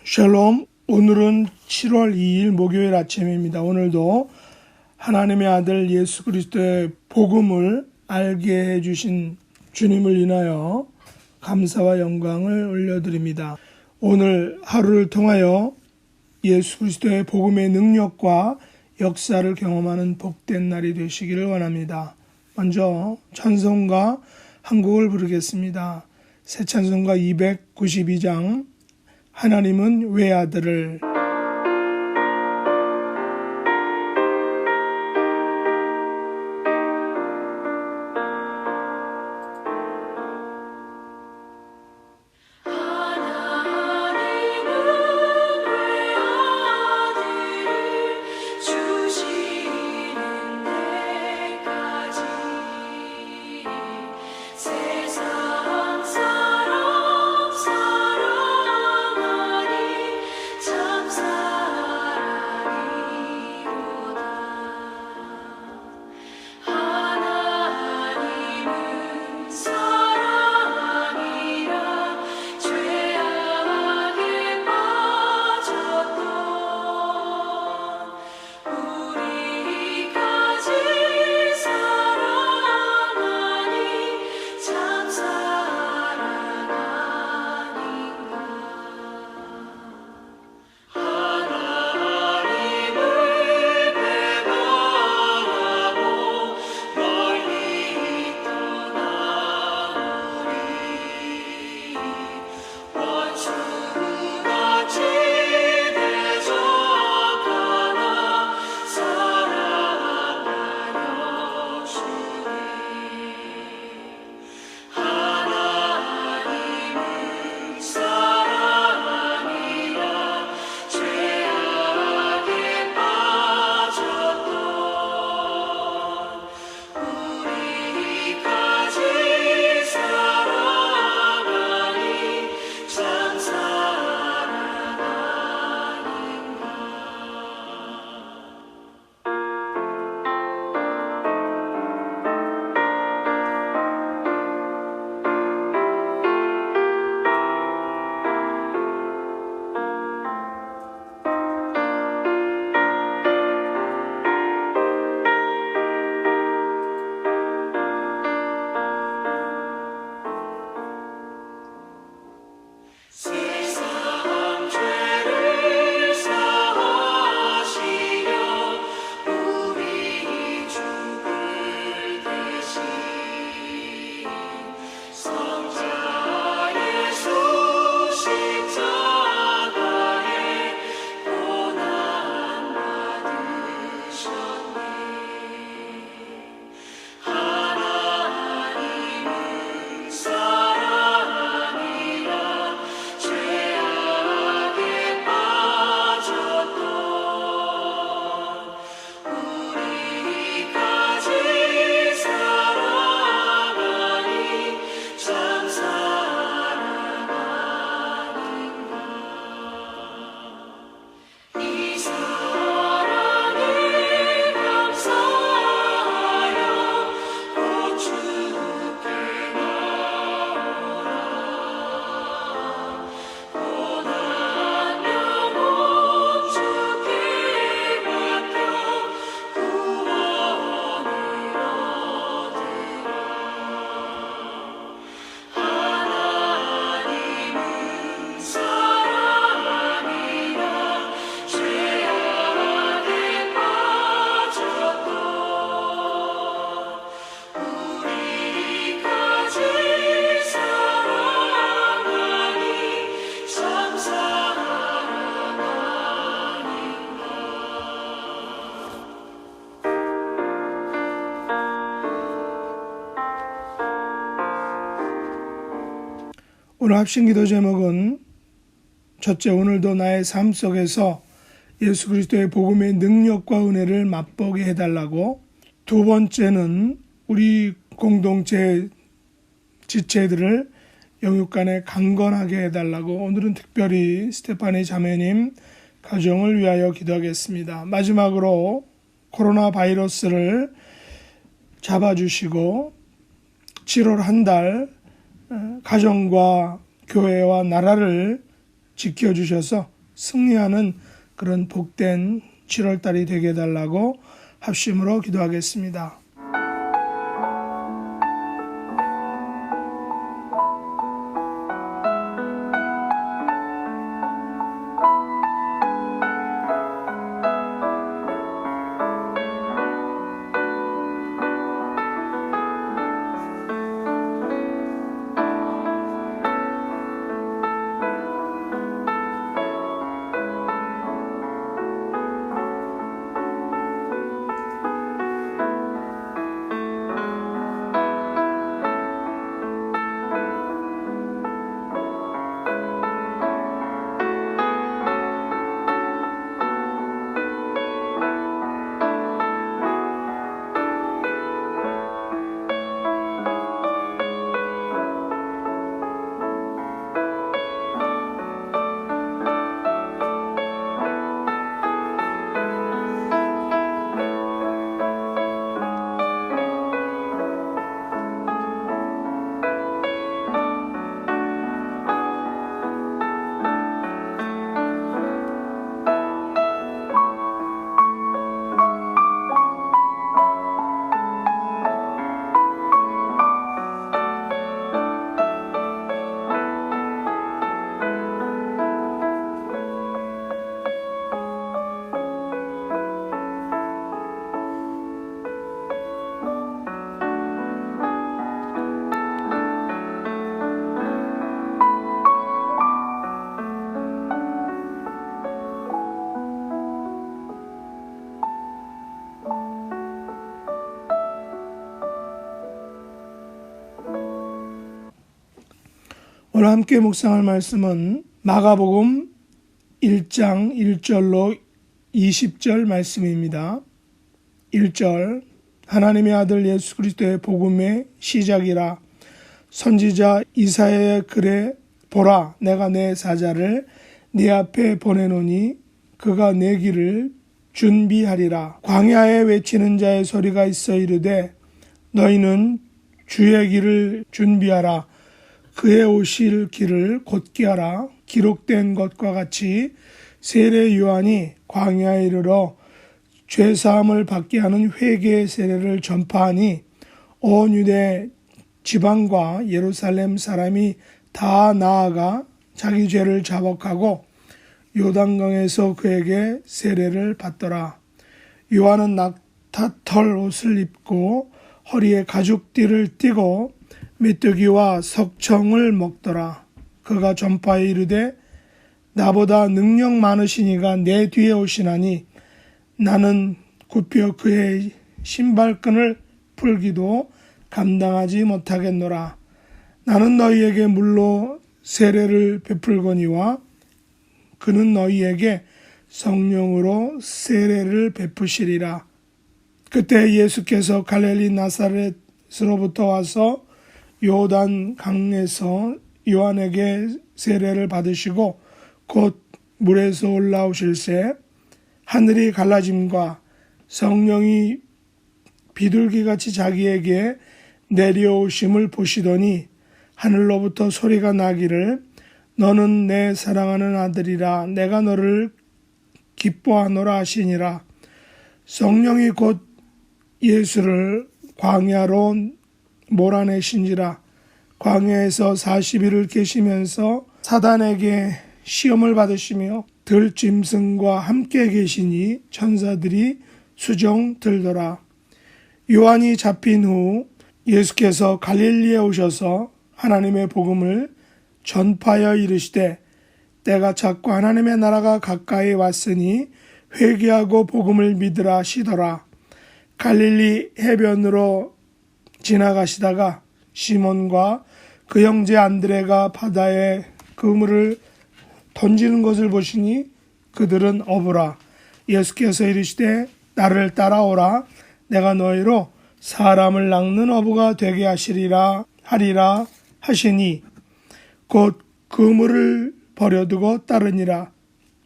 샬롬, 오늘은 7월 2일 목요일 아침입니다. 오늘도 하나님의 아들 예수 그리스도의 복음을 알게 해주신 주님을 인하여 감사와 영광을 올려드립니다. 오늘 하루를 통하여 예수 그리스도의 복음의 능력과 역사를 경험하는 복된 날이 되시기를 원합니다. 먼저 찬송가 한 곡을 부르겠습니다. 새 찬송가 292장 하나님은 외아들을. 오늘 합심기도 제목은 첫째, 오늘도 나의 삶 속에서 예수 그리스도의 복음의 능력과 은혜를 맛보게 해달라고, 두 번째는 우리 공동체 지체들을 영육간에 강건하게 해달라고, 오늘은 특별히 스테파니 자매님 가정을 위하여 기도하겠습니다. 마지막으로 코로나 바이러스를 잡아주시고 7월 한 달 가정과 교회와 나라를 지켜주셔서 승리하는 그런 복된 7월달이 되게 해달라고 합심으로 기도하겠습니다. 오늘 함께 묵상할 말씀은 마가복음 1장 1절로 20절 말씀입니다. 1절 하나님의 아들 예수 그리스도의 복음의 시작이라. 선지자 이사야의 글에 보라 내가 내 사자를 네 앞에 보내노니 그가 내 길을 준비하리라. 광야에 외치는 자의 소리가 있어 이르되 너희는 주의 길을 준비하라. 그의 오실 길을 곧게 하라. 기록된 것과 같이 세례 요한이 광야에 이르러 죄사함을 받게 하는 회개의 세례를 전파하니 온 유대 지방과 예루살렘 사람이 다 나아가 자기 죄를 자복하고 요단강에서 그에게 세례를 받더라. 요한은 낙타털 옷을 입고 허리에 가죽띠를 띠고 메뚜기와 석청을 먹더라. 그가 전파에 이르되 나보다 능력 많으시니가 내 뒤에 오시나니 나는 굽혀 그의 신발끈을 풀기도 감당하지 못하겠노라. 나는 너희에게 물로 세례를 베풀거니와 그는 너희에게 성령으로 세례를 베푸시리라. 그때 예수께서 갈릴리 나사렛으로부터 와서 요단 강에서 요한에게 세례를 받으시고 곧 물에서 올라오실새 하늘이 갈라짐과 성령이 비둘기같이 자기에게 내려오심을 보시더니 하늘로부터 소리가 나기를 너는 내 사랑하는 아들이라 내가 너를 기뻐하노라 하시니라. 성령이 곧 예수를 광야로 몰아내신지라. 광야에서 40일을 계시면서 사단에게 시험을 받으시며 들짐승과 함께 계시니 천사들이 수종 들더라. 요한이 잡힌 후 예수께서 갈릴리에 오셔서 하나님의 복음을 전파하여 이르시되 때가 찼고 하나님의 나라가 가까이 왔으니 회개하고 복음을 믿으라 하시더라. 갈릴리 해변으로 지나가시다가 시몬과 그 형제 안드레가 바다에 그물을 던지는 것을 보시니 그들은 어부라. 예수께서 이르시되 나를 따라오라. 내가 너희로 사람을 낚는 어부가 되게 하리라 하시니 곧 그물을 버려두고 따르니라.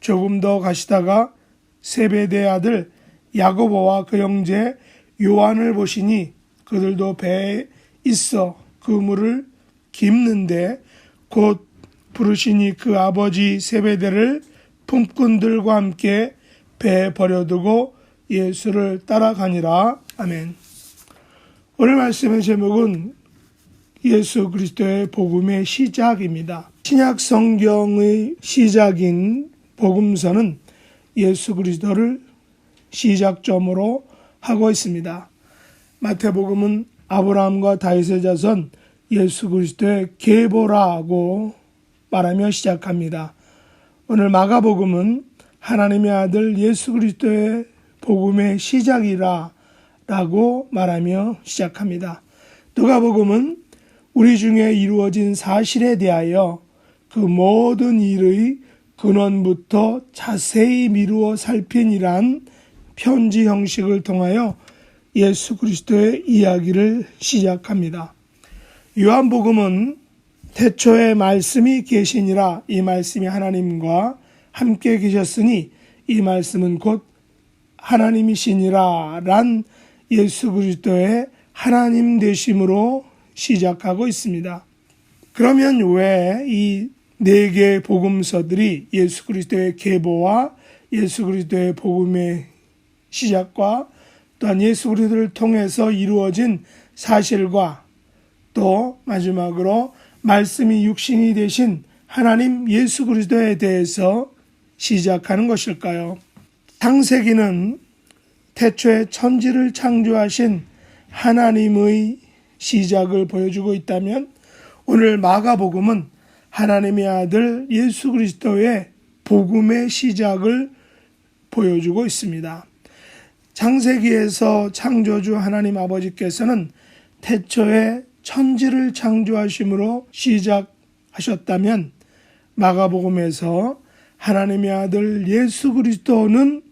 조금 더 가시다가 세베대의 아들 야고보와 그 형제 요한을 보시니 그들도 배에 있어 그물을 깁는데 곧 부르시니 그 아버지 세베대를 품꾼들과 함께 배에 버려두고 예수를 따라가니라. 아멘. 오늘 말씀의 제목은 예수 그리스도의 복음의 시작입니다. 신약 성경의 시작인 복음서는 예수 그리스도를 시작점으로 하고 있습니다. 마태복음은 아브라함과 다윗의 자손 예수 그리스도의 계보라고 말하며 시작합니다. 오늘 마가복음은 하나님의 아들 예수 그리스도의 복음의 시작이라 라고 말하며 시작합니다. 누가복음은 우리 중에 이루어진 사실에 대하여 그 모든 일의 근원부터 자세히 미루어 살핀이란 편지 형식을 통하여 예수 그리스도의 이야기를 시작합니다. 요한복음은 태초에 말씀이 계시니라, 이 말씀이 하나님과 함께 계셨으니 이 말씀은 곧 하나님이시니라 란 예수 그리스도의 하나님 되심으로 시작하고 있습니다. 그러면 왜 이 네 개의 복음서들이 예수 그리스도의 계보와 예수 그리스도의 복음의 시작과 또한 예수 그리스도를 통해서 이루어진 사실과 또 마지막으로 말씀이 육신이 되신 하나님 예수 그리스도에 대해서 시작하는 것일까요? 창세기는 태초에 천지를 창조하신 하나님의 시작을 보여주고 있다면 오늘 마가복음은 하나님의 아들 예수 그리스도의 복음의 시작을 보여주고 있습니다. 창세기에서 창조주 하나님 아버지께서는 태초에 천지를 창조하심으로 시작하셨다면 마가복음에서 하나님의 아들 예수 그리스도는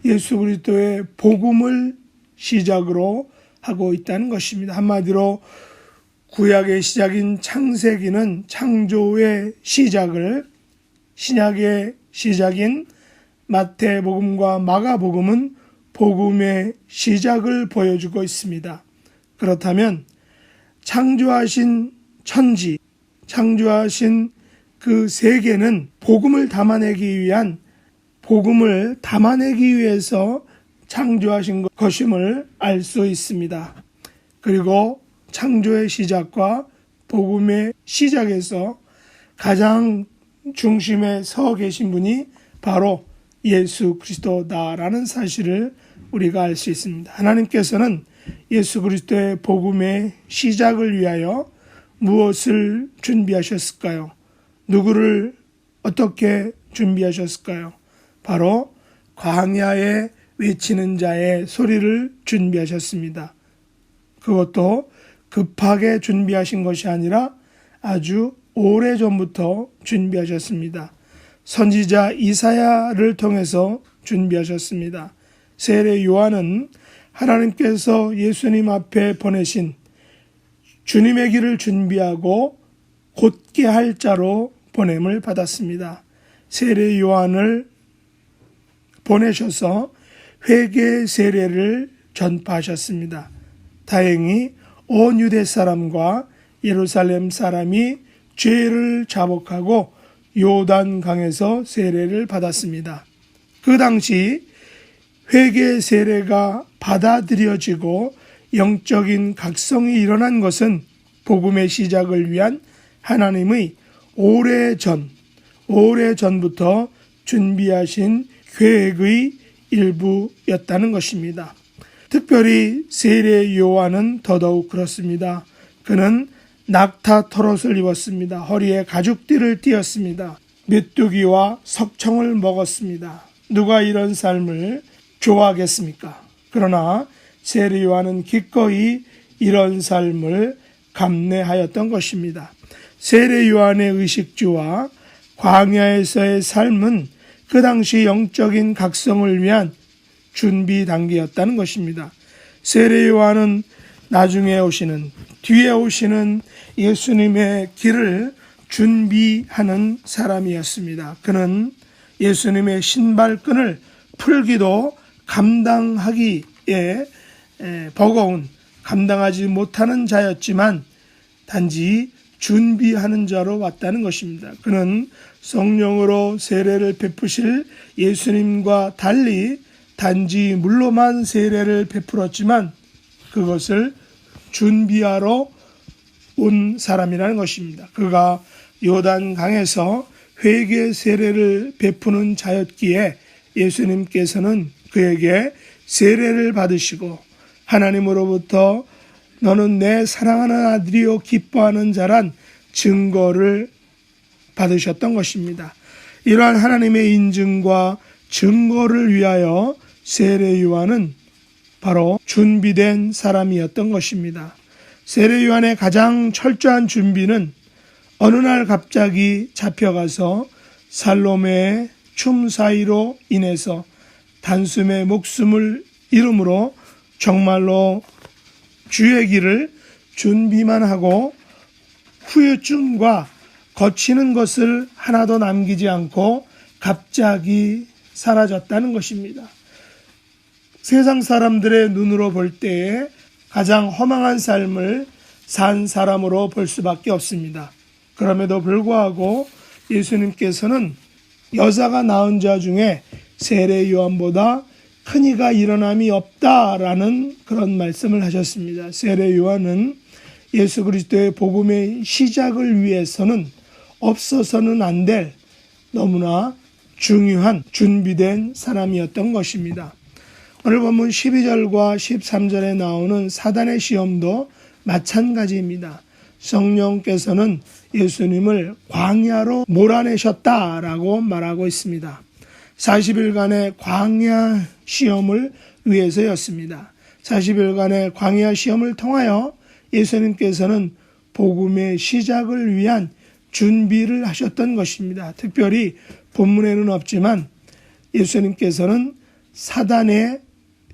예수 그리스도의 복음을 시작으로 하고 있다는 것입니다. 한마디로 구약의 시작인 창세기는 창조의 시작을, 신약의 시작인 마태복음과 마가복음은 복음의 시작을 보여주고 있습니다. 그렇다면 창조하신 천지, 창조하신 그 세계는 복음을 담아내기 위해서 창조하신 것임을 알 수 있습니다. 그리고 창조의 시작과 복음의 시작에서 가장 중심에 서 계신 분이 바로 예수 그리스도다라는 사실을 우리가 알 수 있습니다. 하나님께서는 예수 그리스도의 복음의 시작을 위하여 무엇을 준비하셨을까요? 누구를 어떻게 준비하셨을까요? 바로 광야에 외치는 자의 소리를 준비하셨습니다. 그것도 급하게 준비하신 것이 아니라 아주 오래전부터 준비하셨습니다. 선지자 이사야를 통해서 준비하셨습니다. 세례 요한은 하나님께서 예수님 앞에 보내신 주님의 길을 준비하고 곧게 할 자로 보냄을 받았습니다. 세례 요한을 보내셔서 회개 세례를 전파하셨습니다. 다행히 온 유대 사람과 예루살렘 사람이 죄를 자복하고 요단강에서 세례를 받았습니다. 그 당시 회개 세례가 받아들여지고 영적인 각성이 일어난 것은 복음의 시작을 위한 하나님의 오래전부터 준비하신 계획의 일부였다는 것입니다. 특별히 세례 요한은 더더욱 그렇습니다. 그는 낙타 털옷을 입었습니다. 허리에 가죽띠를 띠었습니다. 메뚜기와 석청을 먹었습니다. 누가 이런 삶을 좋아하겠습니까? 그러나 세례 요한은 기꺼이 이런 삶을 감내하였던 것입니다. 세례 요한의 의식주와 광야에서의 삶은 그 당시 영적인 각성을 위한 준비 단계였다는 것입니다. 세례 요한은 뒤에 오시는 예수님의 길을 준비하는 사람이었습니다. 그는 예수님의 신발끈을 풀기도 감당하기에 버거운, 감당하지 못하는 자였지만 단지 준비하는 자로 왔다는 것입니다. 그는 성령으로 세례를 베푸실 예수님과 달리 단지 물로만 세례를 베풀었지만 그것을 준비하러 온 사람이라는 것입니다. 그가 요단강에서 회개 세례를 베푸는 자였기에 예수님께서는 그에게 세례를 받으시고 하나님으로부터 너는 내 사랑하는 아들이요 기뻐하는 자란 증거를 받으셨던 것입니다. 이러한 하나님의 인증과 증거를 위하여 세례 요한은 바로 준비된 사람이었던 것입니다. 세례 요한의 가장 철저한 준비는 어느 날 갑자기 잡혀가서 살로메의 춤 사이로 인해서 단숨에 목숨을 잃음으로 정말로 주의 길을 준비만 하고 후유증과 거치는 것을 하나도 남기지 않고 갑자기 사라졌다는 것입니다. 세상 사람들의 눈으로 볼 때에 가장 허망한 삶을 산 사람으로 볼 수밖에 없습니다. 그럼에도 불구하고 예수님께서는 여자가 낳은 자 중에 세례 요한보다 큰 이가 일어남이 없다라는 그런 말씀을 하셨습니다. 세례 요한은 예수 그리스도의 복음의 시작을 위해서는 없어서는 안 될 너무나 중요한 준비된 사람이었던 것입니다. 오늘 본문 12절과 13절에 나오는 사단의 시험도 마찬가지입니다. 성령께서는 예수님을 광야로 몰아내셨다라고 말하고 있습니다. 40일간의 광야 시험을 위해서였습니다. 40일간의 광야 시험을 통하여 예수님께서는 복음의 시작을 위한 준비를 하셨던 것입니다. 특별히 본문에는 없지만 예수님께서는 사단의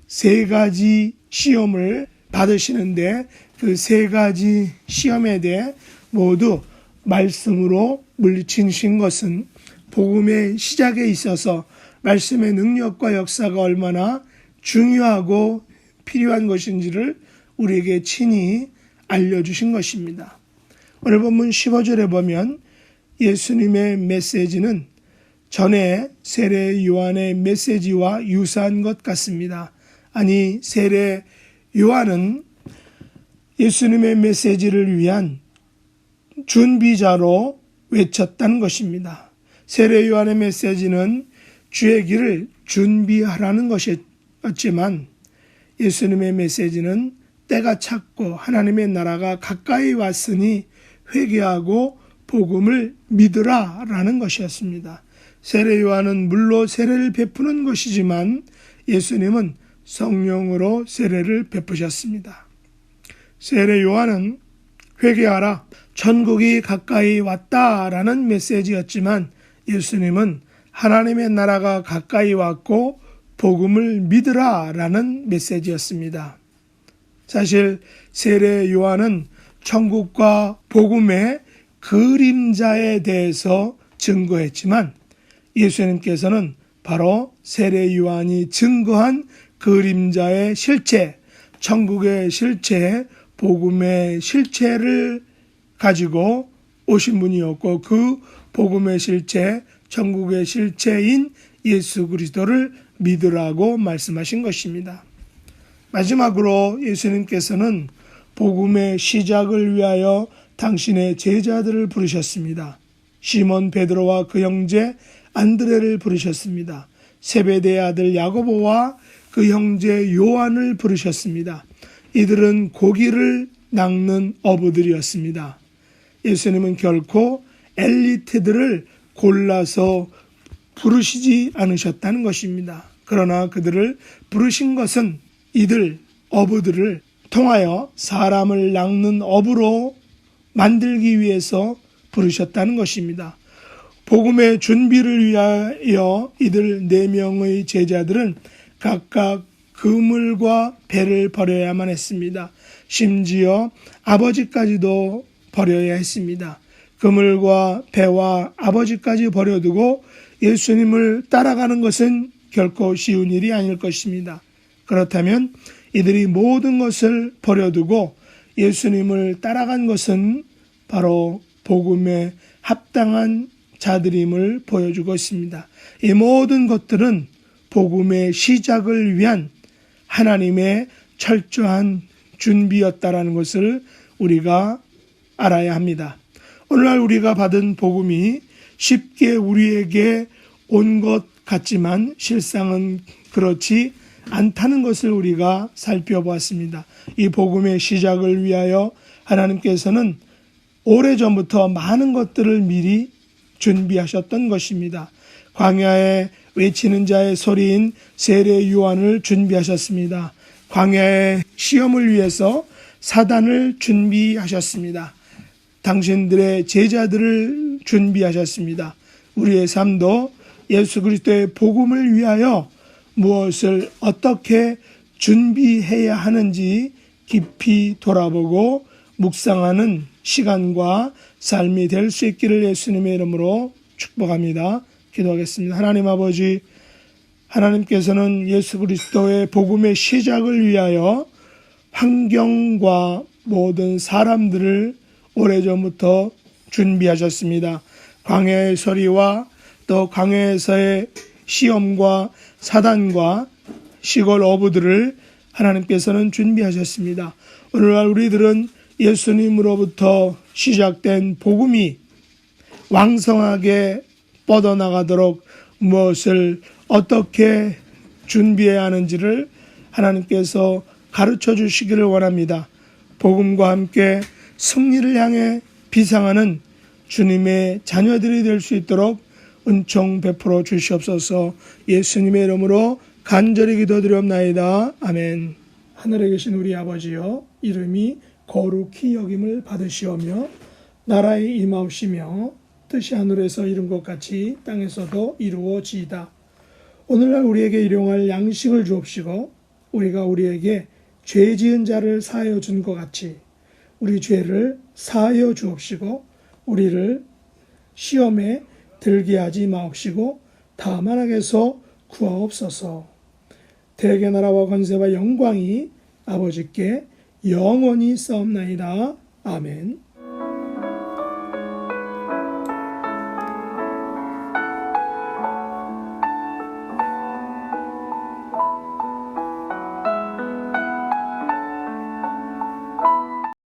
3가지 시험을 받으시는데 그 3가지 시험에 대해 모두 말씀으로 물리치신 것은 복음의 시작에 있어서 말씀의 능력과 역사가 얼마나 중요하고 필요한 것인지를 우리에게 친히 알려주신 것입니다. 오늘 본문 15절에 보면 예수님의 메시지는 전에 세례 요한의 메시지와 유사한 것 같습니다. 아니, 세례 요한은 예수님의 메시지를 위한 준비자로 외쳤다는 것입니다. 세례 요한의 메시지는 주의 길을 준비하라는 것이었지만 예수님의 메시지는 때가 찼고 하나님의 나라가 가까이 왔으니 회개하고 복음을 믿으라라는 것이었습니다. 세례 요한은 물로 세례를 베푸는 것이지만 예수님은 성령으로 세례를 베푸셨습니다. 세례 요한은 회개하라, 천국이 가까이 왔다라는 메시지였지만 예수님은 하나님의 나라가 가까이 왔고 복음을 믿으라라는 메시지였습니다. 사실 세례 요한은 천국과 복음의 그림자에 대해서 증거했지만 예수님께서는 바로 세례 요한이 증거한 그림자의 실체, 천국의 실체, 복음의 실체를 가지고 오신 분이었고 그 복음의 실체, 천국의 실체인 예수 그리스도를 믿으라고 말씀하신 것입니다. 마지막으로 예수님께서는 복음의 시작을 위하여 당신의 제자들을 부르셨습니다. 시몬 베드로와 그 형제 안드레를 부르셨습니다. 세베대의 아들 야고보와 그 형제 요한을 부르셨습니다. 이들은 고기를 낚는 어부들이었습니다. 예수님은 결코 엘리트들을 골라서 부르시지 않으셨다는 것입니다. 그러나 그들을 부르신 것은 이들 어부들을 통하여 사람을 낚는 어부로 만들기 위해서 부르셨다는 것입니다. 복음의 준비를 위하여 이들 4명의 제자들은 각각 그물과 배를 버려야만 했습니다. 심지어 아버지까지도 버려야 했습니다. 그물과 배와 아버지까지 버려두고 예수님을 따라가는 것은 결코 쉬운 일이 아닐 것입니다. 그렇다면 이들이 모든 것을 버려두고 예수님을 따라간 것은 바로 복음에 합당한 자들임을 보여주고 있습니다. 이 모든 것들은 복음의 시작을 위한 하나님의 철저한 준비였다라는 것을 우리가 알아야 합니다. 오늘날 우리가 받은 복음이 쉽게 우리에게 온 것 같지만 실상은 그렇지 않다는 것을 우리가 살펴보았습니다. 이 복음의 시작을 위하여 하나님께서는 오래전부터 많은 것들을 미리 준비하셨던 것입니다. 광야에 외치는 자의 소리인 세례 요한을 준비하셨습니다. 광야의 시험을 위해서 사단을 준비하셨습니다. 당신들의 제자들을 준비하셨습니다. 우리의 삶도 예수 그리스도의 복음을 위하여 무엇을 어떻게 준비해야 하는지 깊이 돌아보고 묵상하는 시간과 삶이 될 수 있기를 예수님의 이름으로 축복합니다. 기도하겠습니다. 하나님 아버지, 하나님께서는 예수 그리스도의 복음의 시작을 위하여 환경과 모든 사람들을 오래전부터 준비하셨습니다. 광야의 소리와 또 광야에서의 시험과 사단과 시골 어부들을 하나님께서는 준비하셨습니다. 오늘날 우리들은 예수님으로부터 시작된 복음이 왕성하게 뻗어나가도록 무엇을 어떻게 준비해야 하는지를 하나님께서 가르쳐 주시기를 원합니다. 복음과 함께 승리를 향해 비상하는 주님의 자녀들이 될 수 있도록 은총 베풀어 주시옵소서. 예수님의 이름으로 간절히 기도드리옵나이다. 아멘. 하늘에 계신 우리 아버지여, 이름이 거룩히 여김을 받으시오며 나라의 임하옵시며 뜻이 하늘에서 이룬 것 같이 땅에서도 이루어지이다. 오늘날 우리에게 일용할 양식을 주옵시고 우리가 우리에게 죄 지은 자를 사하여 준 것 같이 우리 죄를 사하여 주옵시고 우리를 시험에 들게 하지 마옵시고 다만 악에서 구하옵소서. 대개 나라와 권세와 영광이 아버지께 영원히 싸움나이다. 아멘.